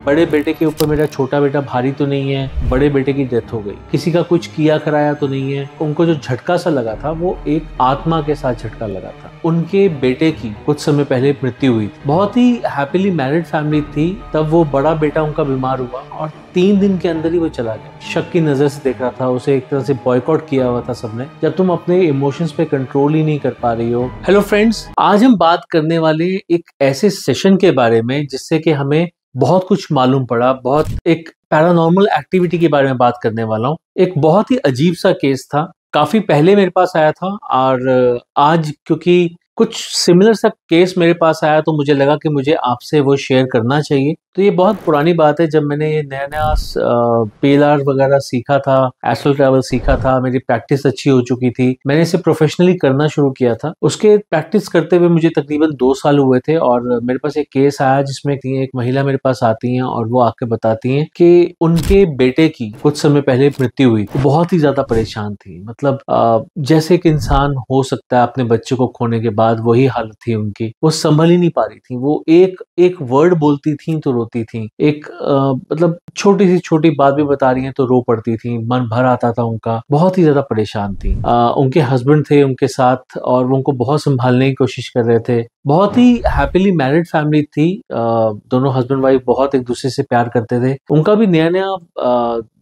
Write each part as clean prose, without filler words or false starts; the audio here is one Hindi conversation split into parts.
बड़े बेटे के ऊपर मेरा छोटा बेटा भारी तो नहीं है, बड़े बेटे की डेथ हो गई, किसी का कुछ किया कराया तो नहीं है। उनको जो झटका सा लगा था वो एक आत्मा के साथ झटका लगा था। उनके बेटे की कुछ समय पहले मृत्यु हुई थी। बहुत ही हैप्पीली मैरिड फैमिली थी। तब वो बड़ा बेटा उनका बीमार हुआ और 3 दिन के अंदर ही वो चला गया। शक की नजर से देख रहा था उसे, एक तरह से बॉयकॉट किया हुआ था सबने। जब तुम अपने इमोशंस पे कंट्रोल ही नहीं कर पा रही हो। हेलो फ्रेंड्स, आज हम बात करने वाले एक ऐसे सेशन के बारे में जिससे कि हमें बहुत कुछ मालूम पड़ा। बहुत एक पैरानॉर्मल एक्टिविटी के बारे में बात करने वाला हूँ। एक बहुत ही अजीब सा केस था, काफी पहले मेरे पास आया था और आज क्योंकि कुछ सिमिलर सा केस मेरे पास आया तो मुझे लगा कि मुझे आपसे वो शेयर करना चाहिए। तो ये बहुत पुरानी बात है, जब मैंने ये नया नया पीएलआर वगैरह सीखा था, एस्ट्रल ट्रैवल सीखा था, मेरी प्रैक्टिस अच्छी हो चुकी थी, मैंने इसे प्रोफेशनली करना शुरू किया था। उसके प्रैक्टिस करते हुए मुझे तकरीबन 2 साल हुए थे और मेरे पास एक केस आया जिसमें एक महिला मेरे पास आती हैं और वो आके बताती हैं कि उनके बेटे की कुछ समय पहले मृत्यु हुई। वो बहुत ही ज्यादा परेशान थी। मतलब जैसे एक इंसान हो सकता है अपने बच्चे को खोने के बाद, वही हालत थी उनकी। वो संभल ही नहीं पा रही थी। वो एक एक वर्ड बोलती थी तो रोती थी। एक मतलब छोटी सी छोटी बात भी बता रही हैं तो रो पड़ती थी। मन भर आता था उनका। बहुत ही ज्यादा परेशान थी। उनके हस्बैंड थे उनके साथ और वो उनको बहुत संभालने की कोशिश कर रहे थे। बहुत ही हैप्पीली मैरिड फैमिली थी। दोनों हस्बैंड वाइफ बहुत एक दूसरे से प्यार करते थे। उनका भी नया नया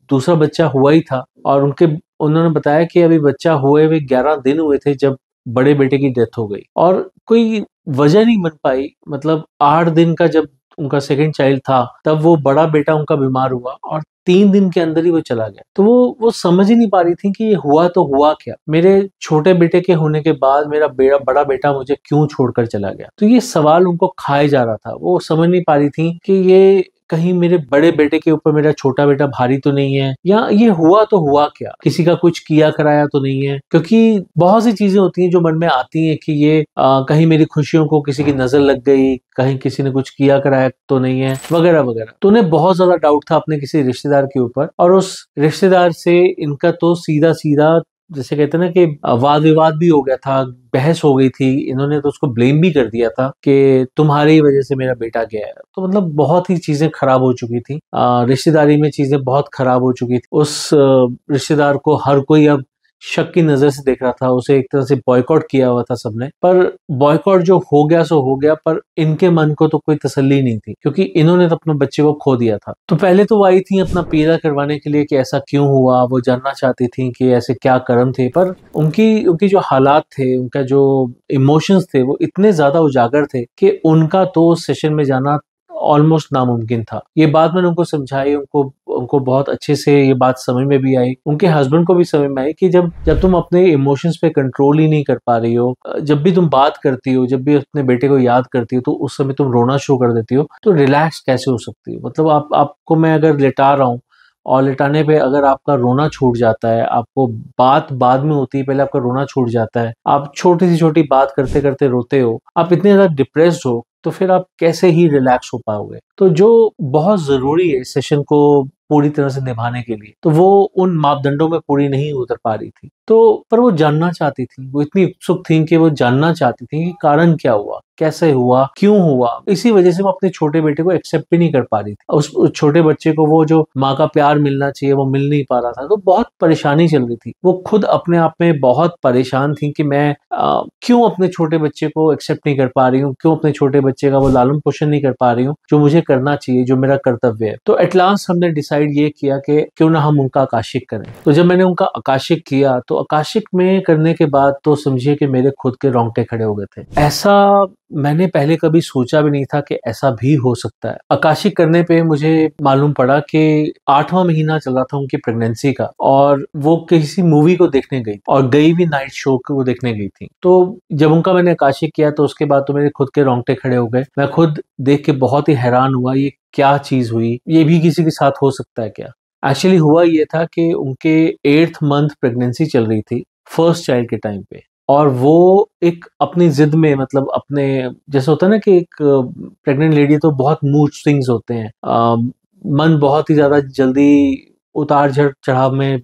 दूसरा बच्चा हुआ ही था और उन्होंने बताया कि अभी बच्चा हुए हुए 11 दिन हुए थे जब बड़े बेटे की डेथ हो गई और कोई वजह नहीं बन पाई। मतलब 8 दिन का जब उनका सेकंड चाइल्ड था तब वो बड़ा बेटा उनका बीमार हुआ और 3 दिन के अंदर ही वो चला गया। तो वो समझ ही नहीं पा रही थी कि ये हुआ तो हुआ क्या। मेरे छोटे बेटे के होने के बाद मेरा बड़ा बेटा मुझे क्यों छोड़कर चला गया। तो ये सवाल उनको खाए जा रहा था। वो समझ नहीं पा रही थी कि ये कहीं मेरे बड़े बेटे के ऊपर मेरा छोटा बेटा भारी तो नहीं है, या ये हुआ तो हुआ क्या, किसी का कुछ किया कराया तो नहीं है। क्योंकि बहुत सी चीजें होती हैं जो मन में आती हैं कि ये कहीं मेरी खुशियों को किसी की नजर लग गई, कहीं किसी ने कुछ किया कराया तो नहीं है, वगैरह वगैरह। तो उन्हें बहुत ज्यादा डाउट था अपने किसी रिश्तेदार के ऊपर और उस रिश्तेदार से इनका तो सीधा सीधा जैसे कहते हैं ना कि वाद विवाद भी हो गया था, बहस हो गई थी। इन्होंने तो उसको ब्लेम भी कर दिया था कि तुम्हारी वजह से मेरा बेटा गया है। तो मतलब बहुत ही चीजें खराब हो चुकी थी। रिश्तेदारी में चीजें बहुत खराब हो चुकी थी। उस रिश्तेदार को हर कोई अब शक की नजर से देख रहा था। उसे एक तरह से बॉयकॉट किया हुआ था सबने। पर बॉयकॉट जो हो गया सो हो गया, पर इनके मन को तो कोई तसल्ली नहीं थी क्योंकि इन्होंने तो अपने बच्चे को खो दिया था। तो पहले तो वो आई थी अपना पीला करवाने के लिए कि ऐसा क्यों हुआ। वो जानना चाहती थी कि ऐसे क्या कर्म थे। पर उनकी उनकी जो हालात थे, उनका जो इमोशंस थे, वो इतने ज्यादा उजागर थे कि उनका तो सेशन में जाना ऑलमोस्ट नामुमकिन था। ये बात मैंने उनको समझाई। उनको उनको बहुत अच्छे से ये बात समझ में भी आई। उनके हस्बैंड को भी समझ में आई कि जब जब तुम अपने इमोशंस पे कंट्रोल ही नहीं कर पा रही हो, जब भी तुम बात करती हो, जब भी अपने बेटे को याद करती हो, तो उस समय तुम रोना शुरू कर देती हो, तो रिलैक्स कैसे हो सकती हो। मतलब आपको मैं अगर लिटा रहा हूँ और लिटाने पे अगर आपका रोना छूट जाता है, आपको बात बाद में होती है, पहले आपका रोना छूट जाता है, आप छोटी सी छोटी बात करते करते रोते हो, आप इतने ज्यादा डिप्रेस्ड हो, तो फिर आप कैसे ही रिलैक्स हो पाओगे। तो जो बहुत जरूरी है सेशन को पूरी तरह से निभाने के लिए, तो वो उन मापदंडों में पूरी नहीं उतर पा रही थी। तो पर वो जानना चाहती थी। वो इतनी उत्सुक थी कि वो जानना चाहती थी कि कारण क्या हुआ, कैसे हुआ, क्यों हुआ। इसी वजह से वो अपने छोटे बेटे को एक्सेप्ट भी नहीं कर पा रही थी। उस छोटे बच्चे को वो जो माँ का प्यार मिलना चाहिए वो मिल नहीं पा रहा था। तो बहुत परेशानी चल रही थी। वो खुद अपने आप में बहुत परेशान थी कि मैं क्यों अपने छोटे बच्चे को एक्सेप्ट नहीं कर पा रही हूँ, क्यों अपने छोटे बच्चे का वो लालन पोषण नहीं कर पा रही हूँ जो मुझे करना चाहिए, जो मेरा कर्तव्य है। तो एट लास्ट हमने डिसाइड ये किया कि क्यों ना हम उनका आकाशिक करें। तो जब मैंने उनका आकाशिक किया तो आकाशिक में करने के बाद तो समझिए कि मेरे खुद के रोंगटे खड़े हो गए थे। ऐसा मैंने पहले कभी सोचा भी नहीं था कि ऐसा भी हो सकता है। आकाशिक करने पे मुझे मालूम पड़ा कि 8वां महीना चल रहा था उनकी प्रेगनेंसी का और वो किसी मूवी को देखने गई और गई भी नाइट शो को देखने गई थी। तो जब उनका मैंने आकाशिक किया तो उसके बाद तो मेरे खुद के रोंगटे खड़े हो गए। मैं खुद देख के बहुत ही हैरान हुआ, ये क्या चीज हुई, ये भी किसी के साथ हो सकता है क्या। एक्चुअली हुआ ये था कि उनके 8th मंथ प्रेगनेंसी चल रही थी फर्स्ट चाइल्ड के टाइम पे, और वो एक अपनी जिद में, मतलब अपने जैसे होता है ना कि एक प्रेग्नेंट लेडी तो बहुत मूड स्विंग्स होते हैं। मन बहुत ही ज्यादा जल्दी उतार चढ़ाव में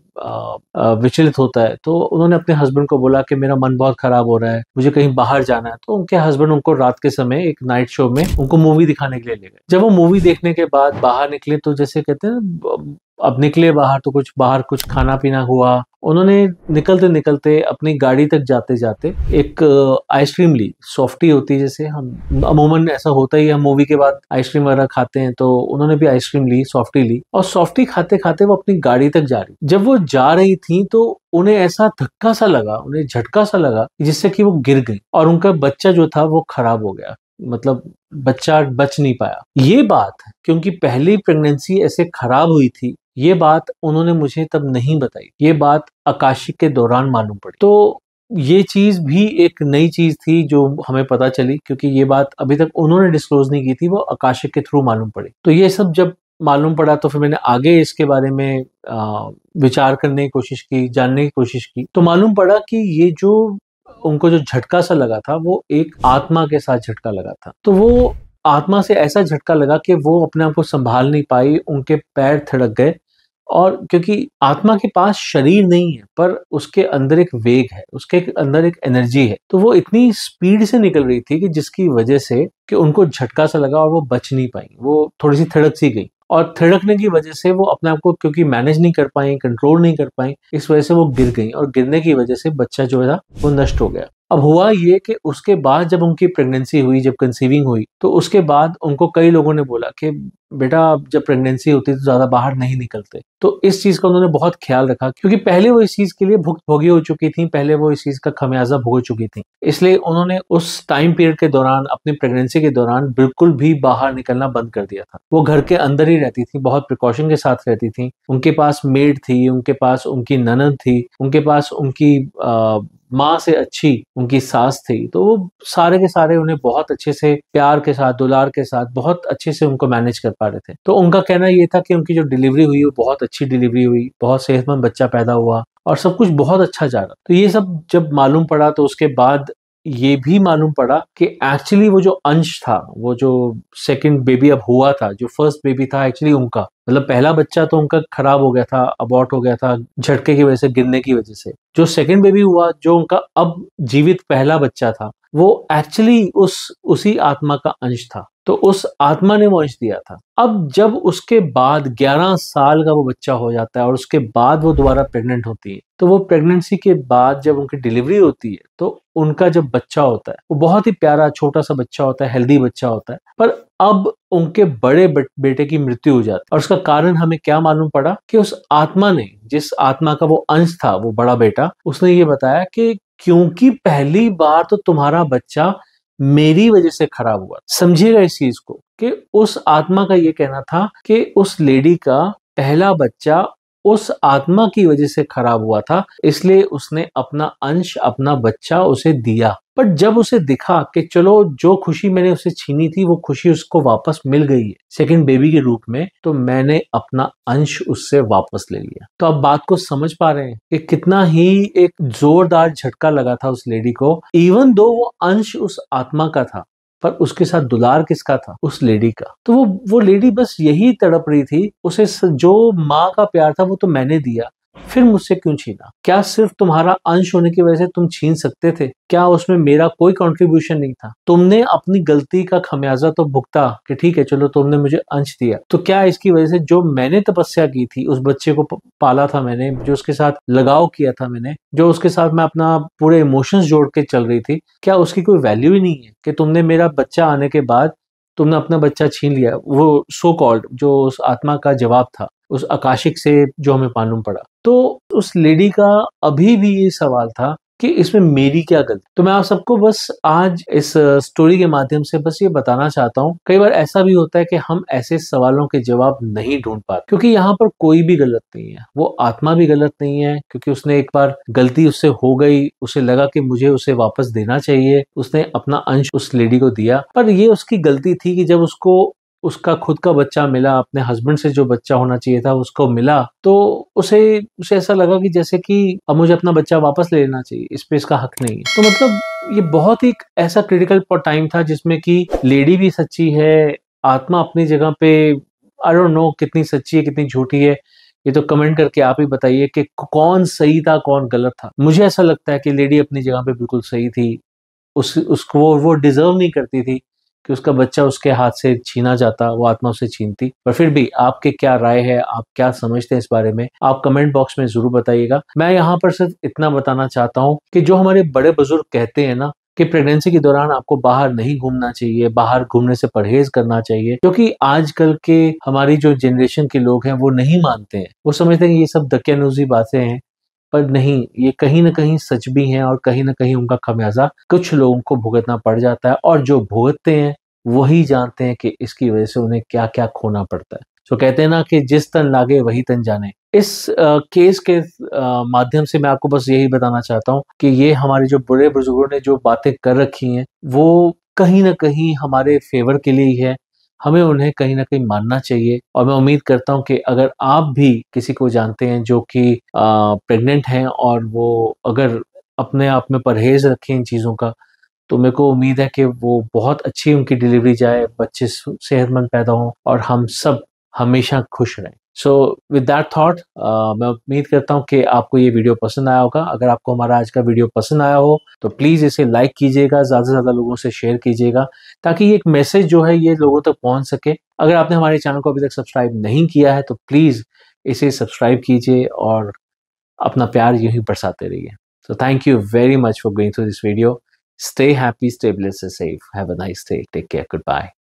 विचलित होता है, तो उन्होंने अपने हस्बैंड को बोला कि मेरा मन बहुत खराब हो रहा है, मुझे कहीं बाहर जाना है। तो उनके हस्बैंड उनको रात के समय एक नाइट शो में उनको मूवी दिखाने के लिए ले गए। जब वो मूवी देखने के बाद बाहर निकले तो जैसे कहते हैं ना, अब निकले बाहर तो बाहर कुछ खाना पीना हुआ। उन्होंने निकलते निकलते अपनी गाड़ी तक जाते जाते एक आइसक्रीम ली, सॉफ्टी होती है जैसे हम अमूमन ऐसा होता ही, हम मूवी के बाद आइसक्रीम वगैरह खाते हैं, तो उन्होंने भी आइसक्रीम ली, सॉफ्टी ली, और सॉफ्टी खाते खाते वो अपनी गाड़ी तक जा रही। जब वो जा रही थी तो उन्हें ऐसा धक्का सा लगा, उन्हें झटका सा लगा जिससे कि वो गिर गई और उनका बच्चा जो था वो खराब हो गया, मतलब बच्चा बच नहीं पाया। ये बात क्योंकि पहली प्रेगनेंसी ऐसे खराब हुई थी, ये बात उन्होंने मुझे तब नहीं बताई, ये बात आकाशिक के दौरान मालूम पड़ी। तो ये चीज भी एक नई चीज थी जो हमें पता चली, क्योंकि ये बात अभी तक उन्होंने डिस्क्लोज नहीं की थी, वो आकाशिक के थ्रू मालूम पड़ी। तो ये सब जब मालूम पड़ा तो फिर मैंने आगे इसके बारे में विचार करने की कोशिश की, जानने की कोशिश की, तो मालूम पड़ा कि ये जो उनको जो झटका सा लगा था वो एक आत्मा के साथ झटका लगा था। तो वो आत्मा से ऐसा झटका लगा कि वो अपने आप को संभाल नहीं पाई, उनके पैर थिड़क गए। और क्योंकि आत्मा के पास शरीर नहीं है पर उसके अंदर एक वेग है, उसके अंदर एक एनर्जी है, तो वो इतनी स्पीड से निकल रही थी कि जिसकी वजह से कि उनको झटका सा लगा और वो बच नहीं पाई, वो थोड़ी सी थिड़क सी गई, और थिड़कने की वजह से वो अपने आप को क्योंकि मैनेज नहीं कर पाई, कंट्रोल नहीं कर पाई, इस वजह से वो गिर गई, और गिरने की वजह से बच्चा जो था वो नष्ट हो गया। अब हुआ ये कि उसके बाद जब उनकी प्रेगनेंसी हुई, जब कंसीविंग हुई, तो उसके बाद उनको कई लोगों ने बोला कि बेटा जब प्रेगनेंसी होती है तो ज्यादा बाहर नहीं निकलते। तो इस चीज का उन्होंने बहुत ख्याल रखा, क्योंकि पहले वो इस चीज के लिए भुगतभोगी हो चुकी थी, पहले वो इस चीज का खमियाजा भुगत चुकी थी। इसलिए उन्होंने उस टाइम पीरियड के दौरान, अपनी प्रेगनेंसी के दौरान बिल्कुल भी बाहर निकलना बंद कर दिया था। वो घर के अंदर ही रहती थी, बहुत प्रिकॉशन के साथ रहती थी। उनके पास मेड थी, उनके पास उनकी ननद थी, उनके पास उनकी माँ से अच्छी उनकी सास थी। तो वो सारे के सारे उन्हें बहुत अच्छे से, प्यार के साथ, दुलार के साथ बहुत अच्छे से उनको मैनेज कर पा रहे थे। तो उनका कहना ये था कि उनकी जो डिलीवरी हुई वो बहुत अच्छी डिलीवरी हुई, बहुत सेहतमंद बच्चा पैदा हुआ और सब कुछ बहुत अच्छा जा रहा। तो ये सब जब मालूम पड़ा तो उसके बाद ये भी मालूम पड़ा कि एक्चुअली वो जो अंश था, वो जो सेकंड बेबी अब हुआ था, जो फर्स्ट बेबी था, एक्चुअली उनका मतलब पहला बच्चा तो उनका खराब हो गया था, अबॉर्ट हो गया था झटके की वजह से, गिरने की वजह से। जो सेकंड बेबी हुआ, जो उनका अब जीवित पहला बच्चा था, वो एक्चुअली उसी आत्मा का अंश था। तो उस आत्मा ने वो अंश दिया था। अब जब उसके बाद 11 साल का वो बच्चा हो जाता है और उसके बाद वो दोबारा प्रेग्नेंट होती है, तो वो प्रेगनेंसी के बाद जब उनकी डिलीवरी होती है तो उनका जब बच्चा होता है वो बहुत ही प्यारा छोटा सा बच्चा होता है, हेल्दी बच्चा होता है। पर अब उनके बड़े बेटे की मृत्यु हो जाती है, और उसका कारण हमें क्या मालूम पड़ा कि उस आत्मा ने, जिस आत्मा का वो अंश था, वो बड़ा बेटा, उसने ये बताया कि क्योंकि पहली बार तो तुम्हारा बच्चा मेरी वजह से खराब हुआ। समझिएगा इस चीज को कि उस आत्मा का ये कहना था कि उस लेडी का पहला बच्चा उस आत्मा की वजह से खराब हुआ था, इसलिए उसने अपना अंश, अपना बच्चा उसे दिया। पर जब उसे दिखा कि चलो जो खुशी मैंने उसे छीनी थी वो खुशी उसको वापस मिल गई है सेकंड बेबी के रूप में, तो मैंने अपना अंश उससे वापस ले लिया। तो अब बात को समझ पा रहे हैं कि कितना ही एक जोरदार झटका लगा था उस लेडी को, इवन दो वो अंश उस आत्मा का था, पर उसके साथ दुलार किसका था? उस लेडी का। तो वो लेडी बस यही तड़प रही थी, उसे जो माँ का प्यार था वो तो मैंने दिया, फिर मुझसे क्यों छीना? क्या सिर्फ तुम्हारा अंश होने की वजह से तुम छीन सकते थे? क्या उसमें मेरा कोई कंट्रीब्यूशन नहीं था? तुमने अपनी गलती का खमियाजा तो भुगता कि ठीक है चलो तुमने मुझे अंश दिया, तो क्या इसकी वजह से जो मैंने तपस्या की थी, उस बच्चे को पाला था मैंने, जो उसके साथ लगाव किया था मैंने, जो उसके साथ मैं अपना पूरे इमोशंस जोड़ के चल रही थी, क्या उसकी कोई वैल्यू ही नहीं है कि तुमने मेरा बच्चा आने के बाद तुमने अपना बच्चा छीन लिया? वो सो कॉल्ड जो उस आत्मा का जवाब था उस आकाशिक से जो हमें मालूम पड़ा। तो उस लेडी का अभी भी ये सवाल था कि इसमें मेरी क्या गलती? तो मैं आप सबको बस आज इस स्टोरी के माध्यम से बस ये बताना चाहता हूँ, कई बार ऐसा भी होता है कि हम ऐसे सवालों के जवाब नहीं ढूंढ पाते, क्योंकि यहाँ पर कोई भी गलत नहीं है, वो आत्मा भी गलत नहीं है, क्योंकि उसने एक बार गलती उससे हो गई, उसे लगा कि मुझे उसे वापस देना चाहिए, उसने अपना अंश उस लेडी को दिया। पर ये उसकी गलती थी कि जब उसको उसका खुद का बच्चा मिला, अपने हस्बैंड से जो बच्चा होना चाहिए था उसको मिला, तो उसे ऐसा लगा कि जैसे कि अब मुझे अपना बच्चा वापस ले लेना चाहिए, इस पे इसका हक नहीं है। तो मतलब ये बहुत ही ऐसा क्रिटिकल टाइम था जिसमें कि लेडी भी सच्ची है, आत्मा अपनी जगह पे आई डोंट नो कितनी सच्ची है कितनी झूठी है, ये तो कमेंट करके आप ही बताइए कि कौन सही था कौन गलत था। मुझे ऐसा लगता है कि लेडी अपनी जगह पे बिल्कुल सही थी। उसको वो डिजर्व नहीं करती थी कि उसका बच्चा उसके हाथ से छीना जाता, वो आत्मा उसे छीनती। पर फिर भी आपके क्या राय है, आप क्या समझते हैं इस बारे में, आप कमेंट बॉक्स में जरूर बताइएगा। मैं यहाँ पर सिर्फ इतना बताना चाहता हूँ कि जो हमारे बड़े बुजुर्ग कहते हैं ना कि प्रेगनेंसी के दौरान आपको बाहर नहीं घूमना चाहिए, बाहर घूमने से परहेज करना चाहिए, क्योंकि आजकल के हमारी जो जनरेशन के लोग हैं वो नहीं मानते हैं। वो समझते हैं कि ये सब दकियानूसी बातें हैं, पर नहीं, ये कहीं ना कहीं सच भी है और कहीं ना कहीं उनका खमियाजा कुछ लोगों को भुगतना पड़ जाता है, और जो भुगतते हैं वही जानते हैं कि इसकी वजह से उन्हें क्या क्या खोना पड़ता है। तो कहते हैं ना कि जिस तन लागे वही तन जाने। इस केस के माध्यम से मैं आपको बस यही बताना चाहता हूँ कि ये हमारे जो बड़े बुजुर्गों ने जो बातें कर रखी हैं वो कहीं ना कहीं हमारे फेवर के लिए ही है। हमें उन्हें कहीं ना कहीं मानना चाहिए। और मैं उम्मीद करता हूँ कि अगर आप भी किसी को जानते हैं जो कि प्रेग्नेंट हैं और वो अगर अपने आप में परहेज रखें इन चीज़ों का, तो मेरे को उम्मीद है कि वो बहुत अच्छी उनकी डिलीवरी जाए, बच्चे सेहतमंद पैदा हों और हम सब हमेशा खुश रहें। सो विद दैट थॉट मैं उम्मीद करता हूँ कि आपको ये वीडियो पसंद आया होगा। अगर आपको हमारा आज का वीडियो पसंद आया हो तो प्लीज़ इसे लाइक कीजिएगा, ज़्यादा से ज़्यादा लोगों से शेयर कीजिएगा, ताकि ये एक मैसेज जो है ये लोगों तक पहुँच सके। अगर आपने हमारे चैनल को अभी तक सब्सक्राइब नहीं किया है तो प्लीज़ इसे सब्सक्राइब कीजिए और अपना प्यार यूं ही बरसाते रहिए। So thank you very much for going through this video. Stay happy, stay blessed, stay safe. Have a nice day. Take care. Goodbye.